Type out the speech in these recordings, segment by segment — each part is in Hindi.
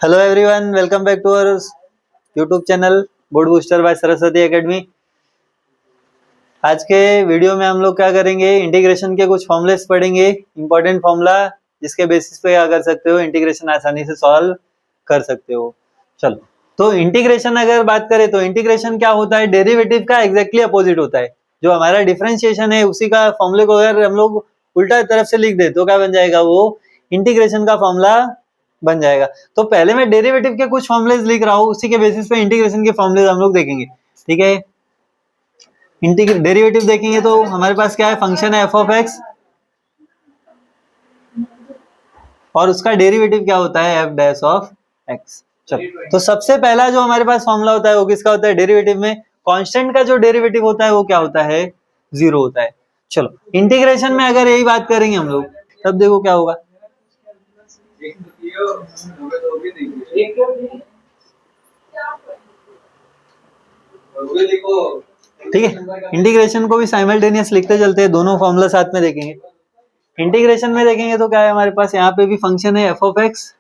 Hello everyone, welcome back to our YouTube channel board booster by Saraswati academy. आज के वीडियो में हम लोग क्या करेंगे, इंटीग्रेशन के कुछ फॉर्मूलेस पढ़ेंगे। इंपॉर्टेंट फॉर्मूला जिसके बेसिस पे क्या कर सकते हो, इंटीग्रेशन आसानी से सॉल्व कर सकते हो। चलो, तो इंटीग्रेशन अगर बात करें तो इंटीग्रेशन क्या होता है, डेरिवेटिव का एग्जैक्टली अपोजिट होता है। जो हमारा डिफरेंशिएशन है उसी का फॉर्मूले को अगर हम लोग उल्टा तरफ से लिख दे तो क्या बन जाएगा, वो इंटीग्रेशन का फॉर्मूला बन जाएगा। तो पहले मैं डेरिवेटिव के कुछ फॉर्मुलेस लिख रहा हूं, उसी के बेसिस पे इंटीग्रेशन के फॉर्मुलेस हम लोग देखेंगे। ठीक है, डेरिवेटिव देखेंगे तो हमारे पास क्या है, फंक्शन है एफ ऑफ एक्स और उसका डेरिवेटिव क्या होता है, एफ डैश ऑफ एक्स। चलो, तो सबसे पहला जो हमारे पास फॉर्मूला होता है वो किसका होता है, डेरिवेटिव में कांस्टेंट का जो डेरिवेटिव होता है वो क्या होता है, जीरो होता है। चलो, इंटीग्रेशन में अगर यही बात करेंगे हम लोग तब देखो क्या होगा। ठीक है, इंटीग्रेशन को भी साइमल्टेनियस लिखते चलते हैं, दोनों फॉर्मूला साथ में देखेंगे। इंटीग्रेशन में देखेंगे तो क्या है, हमारे पास यहाँ पे भी फंक्शन है एफ ऑफ एक्स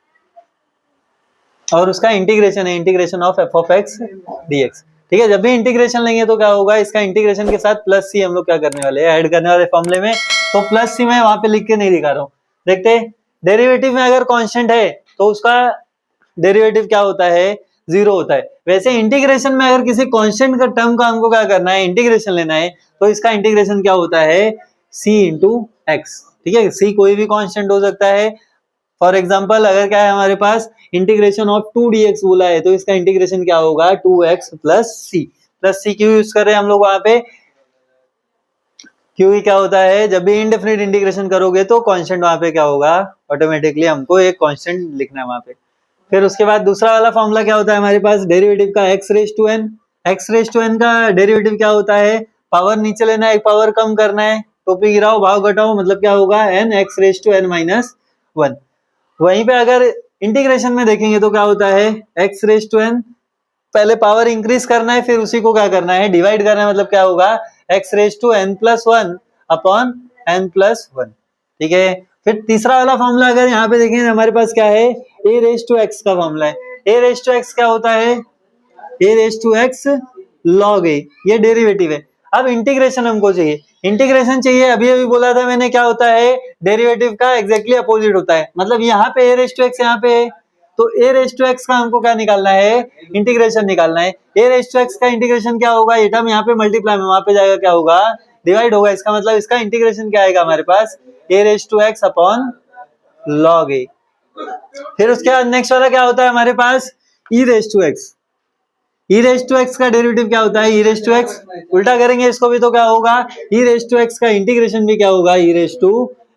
और उसका इंटीग्रेशन है integration of f of x d x. ठीक है, जब भी इंटीग्रेशन लेंगे तो क्या होगा, इसका इंटीग्रेशन के साथ प्लस सी हम लोग क्या करने वाले हैं, ऐड करने वाले फॉर्मूले में। तो प्लस सी मैं वहां पे लिख के नहीं दिखा रहा हूँ। देखते, डेरिवेटिव में अगर कांस्टेंट है तो उसका डेरिवेटिव क्या होता है, जीरो होता है। वैसे इंटीग्रेशन में अगर किसी कांस्टेंट का टर्म का हमको क्या करना है, इंटीग्रेशन लेना है, तो इसका इंटीग्रेशन क्या होता है, c इंटू एक्स। ठीक है, c कोई भी कांस्टेंट हो सकता है। फॉर एग्जाम्पल अगर क्या है हमारे पास इंटीग्रेशन ऑफ 2 dx बोला है तो इसका इंटीग्रेशन क्या होगा, 2x प्लस सी क्यों यूज कर रहे हैं हम लोग वहां पे, क्योंकि क्या होता है, जब भी इनडेफिनिट इंटीग्रेशन करोगे तो कांस्टेंट वहां पे क्या होगा, ऑटोमेटिकली हमको एक कांस्टेंट लिखना है वहां पे। फिर उसके बाद दूसरा वाला फॉर्मूला क्या होता है हमारे पास, डेरिवेटिव का x raise to n। x raise to n का डेरिवेटिव क्या होता है, पावर नीचे लेना है, एक पावर कम करना है, टोपी गिराओ भाव घटाओ, मतलब क्या होगा, n x raise to n minus 1। वहीं पे अगर इंटीग्रेशन में देखेंगे तो क्या होता है, x रेज टू n, पहले पावर इंक्रीज करना है फिर उसी को क्या करना है, डिवाइड करना है, मतलब क्या होगा, x raise to n plus 1 upon n plus 1। ठीक है, फिर तीसरा वाला फॉर्मूला अगर यहाँ पे देखें हमारे पास क्या है, a रेज टू x का फॉर्मूला है। a रेज टू x क्या होता है, a raise to x log a, ये डेरिवेटिव है। अब इंटीग्रेशन हमको चाहिए, इंटीग्रेशन चाहिए, अभी अभी बोला था मैंने, क्या होता है, डेरिवेटिव का एग्जैक्टली अपोजिट होता है। मतलब यहाँ पे a रेज टू x यहाँ पे है, तो a रेज टू x का हमको क्या निकालना है, इंटीग्रेशन निकालना है। a रेज टू x का इंटीग्रेशन क्या होगा, ये टर्म यहाँ पे मल्टीप्लाई में, वहां पे जाएगा क्या होगा, डिवाइड होगा। इसका मतलब इसका इंटीग्रेशन क्या आएगा हमारे पास, a raise to x upon log a। फिर उसके बाद नेक्स्ट वाला क्या होता है हमारे पास, e raise to x। e raise to x का डेरिवेटिव क्या होता है, e रेज टू x, उल्टा करेंगे इसको भी तो क्या होगा, e रेज टू x का इंटीग्रेशन भी क्या होगा, e रेज टू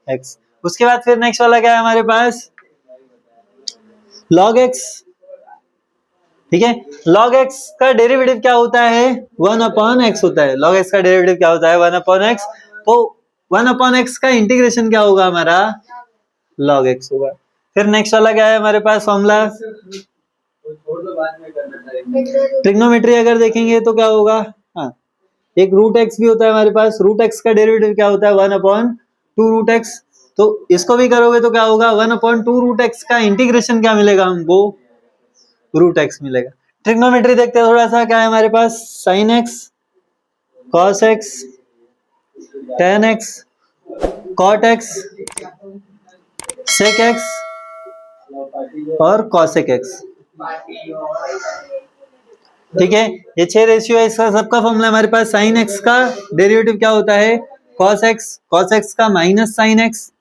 x। उसके बाद फिर नेक्स्ट वाला क्या है हमारे पास, log x। ठीक है, log x का डेरिवेटिव क्या होता है, 1 अपॉन x होता है। log x का डेरिवेटिव क्या होता है, 1 अपॉन x। तो 1 अपॉन x का इंटीग्रेशन क्या होगा हमारा, log x होगा। फिर नेक्स्ट वाला क्या है हमारे पास फॉर्मूला, ट्रिग्नोमेट्री अगर देखेंगे तो क्या होगा, हाँ, एक रूट एक्स भी होता है हमारे पास। रूट एक्स का डेरिवेटिव क्या होता है, 1 अपॉन 2 रूट एक्स। तो इसको भी करोगे तो क्या होगा, 1 अपॉन 2 रूट एक्स का इंटीग्रेशन क्या मिलेगा हमको, रूट एक्स मिलेगा। ट्रिग्नोमेट्री देखते हैं थोड़ा सा, क्या है हमारे पास, sine x, cos x, tan x, cot x, sec x और कॉसेक एक्स। ठीक है, ये 6 रेशियो है, इसका सबका फॉर्मूला हमारे पास, साइन एक्स का डेरिवेटिव क्या होता है, कॉस एक्स का माइनस साइन एक्स।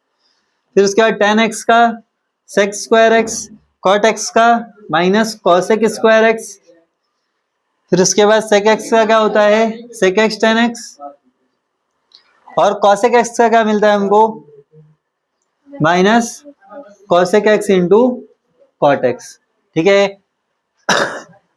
फिर उसके बाद टेन एक्स का sec square x, cot x का माइनस कॉसेक स्क्वायर एक्स। फिर उसके बाद सेक एक्स का क्या होता है, सेक एक्स टेन एक्स, और कॉसेक एक्स का क्या मिलता है हमको, minus cosec x into cot x. ठीक है,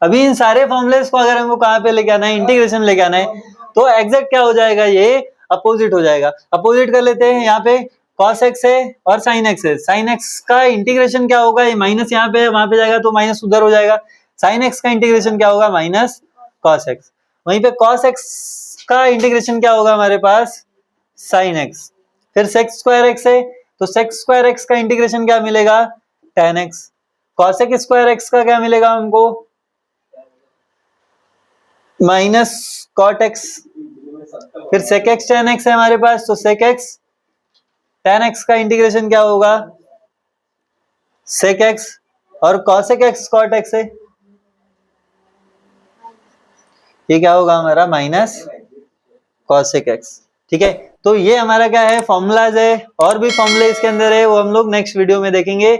अभी इन सारे फॉर्मुलेस को अगर हमको कहाँ पे लेके आना है, इंटीग्रेशन लेके आना है, तो एग्जैक्ट क्या हो जाएगा, ये अपोजिट हो जाएगा। अपोजिट कर लेते हैं, यहाँ पे cos x है और sin x है। sin x का इंटीग्रेशन क्या होगा, ये माइनस यहाँ पे है, वहां पे जाएगा तो माइनस उधर हो जाएगा। sin x का इंटीग्रेशन क्या होगा, माइनस cos x। वहीं पे cos x का इंटीग्रेशन क्या होगा हमारे पास, sin x। फिर sec स्क्वायर x है तो sec स्क्वायर x का इंटीग्रेशन क्या मिलेगा, tan x। Cosec square x का क्या मिलेगा हमको, माइनस कॉट एक्स, फिर सेक एक्स टेन एक्स है हमारे पास, तो सेक एक्स टेन एक्स का इंटीग्रेशन क्या होगा, सेक एक्स, और कॉसेक एक्स कॉट एक्स है, ये क्या होगा हमारा माइनस कॉसेक एक्स। ठीक है, तो ये हमारा क्या है फॉर्मूलाज है, और भी फॉर्मूले इसके अंदर है, वो हम लोग नेक्स्ट वीडियो में देखेंगे।